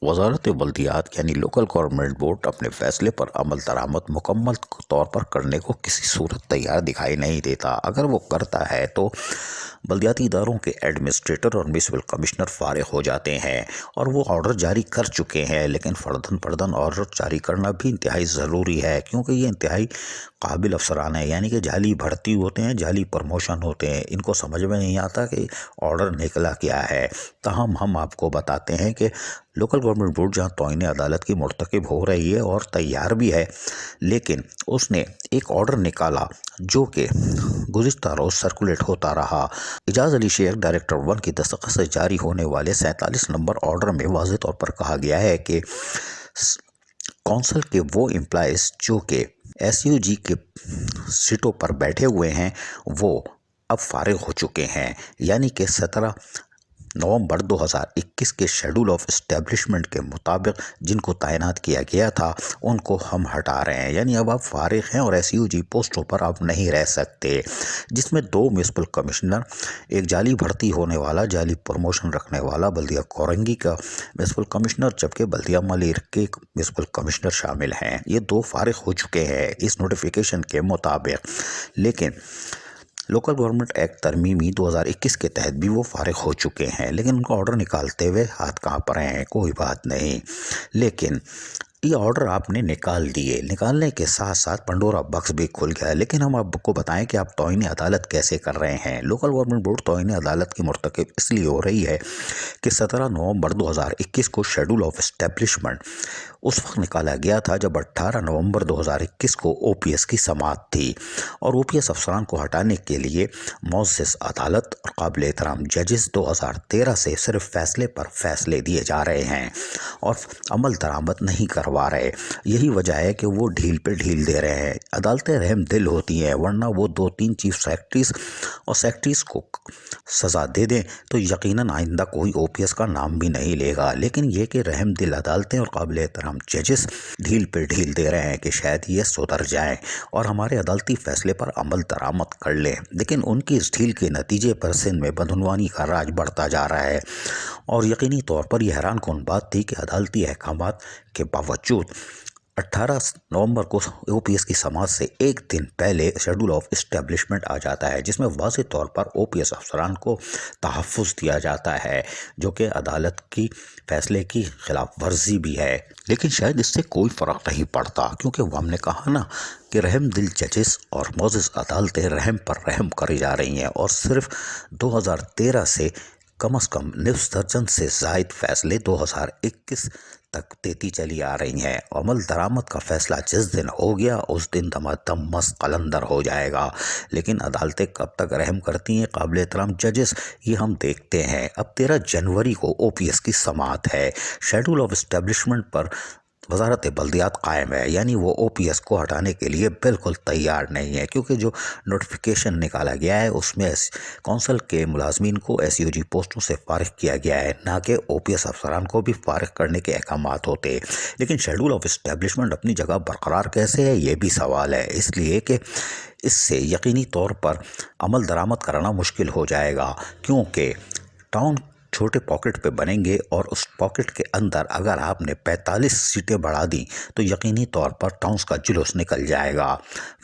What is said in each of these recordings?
وزارت بلدیات یعنی local government board اپنے فیصلے پر عمل درآمد مکمل طور پر کرنے کو کسی صورت تیار دکھائی نہیں دیتا۔ اگر وہ کرتا ہے تو بلدیاتی اداروں کے ایڈمنسٹریٹر اور میونسپل کمشنر فارغ ہو جاتے ہیں، اور وہ آرڈر جاری کر چکے ہیں، لیکن فرداً آرڈر جاری کرنا بھی انتہائی ضروری ہے، کیونکہ یہ انتہائی قابل افسران ہیں، یعنی کہ جعلی بھرتی ہوتے ہیں، جعلی پروموشن ہوتے ہیں، ان کو سمجھ میں نہیں آتا کہ آرڈر نکلا کیا ہے۔ تاہم ہم آپ کو بتاتے ہیں کہ لوکل گورنمنٹ بورڈ جہاں توہین عدالت کی مرتکب ہو رہی ہے اور تیار بھی ہے، لیکن اس نے ایک آرڈر نکالا جو کہ گزشتہ روز سرکولیٹ ہوتا رہا۔ اعجاز علی شیخ ڈائریکٹر 1 کی دستخط سے جاری ہونے والے 47 نمبر آرڈر میں واضح طور پر کہا گیا ہے کہ کونسل کے وہ امپلائیز جو کہ SUG کے سیٹوں پر بیٹھے ہوئے ہیں وہ اب فارغ ہو چکے ہیں، یعنی کہ 17 نومبر 2021 کے شیڈول آف اسٹیبلشمنٹ کے مطابق جن کو تعینات کیا گیا تھا ان کو ہم ہٹا رہے ہیں، یعنی اب آپ فارغ ہیں اور SUG پوسٹوں پر آپ نہیں رہ سکتے، جس میں 2 میونسپل کمشنر، ایک جعلی بھرتی ہونے والا، جعلی پروموشن رکھنے والا بلدیہ کورنگی کا میونسپل کمشنر، جبکہ بلدیہ ملیر کے میونسپل کمشنر شامل ہیں۔ یہ 2 فارغ ہو چکے ہیں اس نوٹیفیکیشن کے مطابق، لیکن لوکل گورنمنٹ ایکٹ ترمیمی 2021 کے تحت بھی وہ فارغ ہو چکے ہیں، لیکن ان کو آرڈر نکالتے ہوئے ہاتھ کانپ رہے ہیں۔ کوئی بات نہیں، لیکن یہ آرڈر آپ نے نکال دیے، نکالنے کے ساتھ ساتھ پنڈورا باکس بھی کھل گیا، لیکن ہم آپ کو بتائیں کہ آپ توہین عدالت کیسے کر رہے ہیں۔ لوکل گورنمنٹ بورڈ توہین عدالت کی مرتکب اس لیے ہو رہی ہے کہ 17 نومبر 2021 کو شیڈول آف اسٹیبلشمنٹ اس وقت نکالا گیا تھا جب 18 نومبر 2021 کو OPS کی سماعت تھی، اور OPS افسران کو ہٹانے کے لیے معزز عدالت اور قابل احترام ججز 2013 سے صرف فیصلے پر فیصلے دیے جا رہے ہیں اور عمل درآمد نہیں کروا رہے۔ یہی وجہ ہے کہ وہ ڈھیل پہ ڈھیل دے رہے ہیں۔ عدالتیں رحم دل ہوتی ہیں، ورنہ وہ 2-3 چیف سیکرٹریز اور سیکرٹریز کو سزا دے دیں تو یقیناً آئندہ کوئی OPS کا نام بھی نہیں لے گا، لیکن یہ کہ رحم دل عدالتیں اور قابل احترام ججز ڈھیل پہ ڈھیل دے رہے ہیں کہ شاید یہ سدھر جائیں اور ہمارے عدالتی فیصلے پر عمل درآمد کر لیں، لیکن ان کی اس ڈھیل کے نتیجے پر سندھ میں بدعنوانی کا راج بڑھتا جا رہا ہے، اور یقینی طور پر یہ حیران کن بات تھی کہ عدالتی احکامات کے باوجود 18 نومبر کو OPS کی سماعت سے ایک دن پہلے شیڈول آف اسٹیبلشمنٹ آ جاتا ہے، جس میں واضح طور پر OPS افسران کو تحفظ دیا جاتا ہے، جو کہ عدالت کی فیصلے کی خلاف ورزی بھی ہے، لیکن شاید اس سے کوئی فرق نہیں پڑتا، کیونکہ وہ ہم نے کہا نا کہ رحم دل ججز اور معزز عدالتیں رحم پر رحم کری جا رہی ہیں، اور صرف 2013 سے کم از کم نصف درجن سے زائد فیصلے 2021 تک دیتی چلی آ رہی ہیں۔ عمل درآمد کا فیصلہ جس دن ہو گیا اس دن دمادم مست قلندر ہو جائے گا، لیکن عدالتیں کب تک رحم کرتی ہیں قابل احترام ججز، یہ ہم دیکھتے ہیں۔ اب 13 جنوری کو OPS کی سماعت ہے، شیڈول آف اسٹیبلشمنٹ پر وزارت بلدیات قائم ہے، یعنی وہ OPS کو ہٹانے کے لیے بالکل تیار نہیں ہے، کیونکہ جو نوٹیفیکیشن نکالا گیا ہے اس میں کونسل کے ملازمین کو SUG پوسٹوں سے فارغ کیا گیا ہے، نہ کہ OPS افسران کو بھی فارغ کرنے کے احکامات ہوتے، لیکن شیڈول آف اسٹیبلشمنٹ اپنی جگہ برقرار کیسے ہے یہ بھی سوال ہے، اس لیے کہ اس سے یقینی طور پر عمل درآمد کرانا مشکل ہو جائے گا، کیونکہ ٹاؤن چھوٹے پاکٹ پہ بنیں گے، اور اس پاکٹ کے اندر اگر آپ نے 45 سیٹیں بڑھا دیں تو یقینی طور پر ٹاؤنز کا جلوس نکل جائے گا۔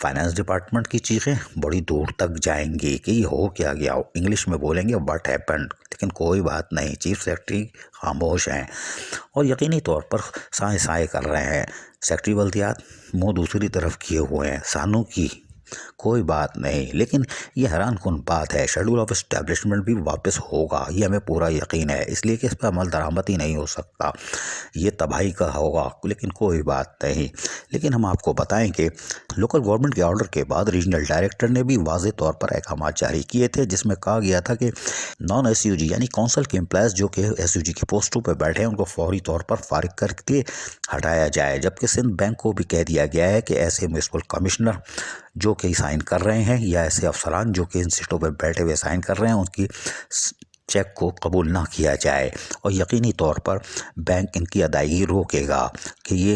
فائنانس ڈپارٹمنٹ کی چیخیں بڑی دور تک جائیں گی کہ یہ ہو کیا گیا، انگلش میں بولیں گے واٹ ہیپنڈ، لیکن کوئی بات نہیں، چیف سیکرٹری خاموش ہیں اور یقینی طور پر سائے کر رہے ہیں، سیکرٹری بلدیات منہ دوسری طرف کیے ہوئے ہیں، سانو کی کوئی بات نہیں، لیکن یہ حیران کن بات ہے، شیڈول آف اسٹیبلشمنٹ بھی واپس ہوگا، یہ ہمیں پورا یقین ہے، اس لیے کہ اس پہ عمل درآمد ہی نہیں ہو سکتا، یہ تباہی کا ہوگا، لیکن کوئی بات نہیں۔ لیکن ہم آپ کو بتائیں کہ لوکل گورنمنٹ کے آرڈر کے بعد ریجنل ڈائریکٹر نے بھی واضح طور پر احکامات جاری کیے تھے، جس میں کہا گیا تھا کہ نان SUG یعنی کونسل کے امپلائیز جو کہ SUG کی پوسٹوں پہ بیٹھے ہیں ان کو فوری طور پر فارغ کر کے ہٹایا جائے، جبکہ سندھ بینک کو بھی کہہ دیا گیا ہے کہ ایسے میونسپل کمشنر جو کہ سائن کر رہے ہیں یا ایسے افسران جو کہ ان سیٹوں پہ بیٹھے ہوئے سائن کر رہے ہیں ان کی چیک کو قبول نہ کیا جائے، اور یقینی طور پر بینک ان کی ادائیگی روکے گا کہ یہ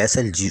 SLG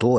2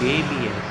KBS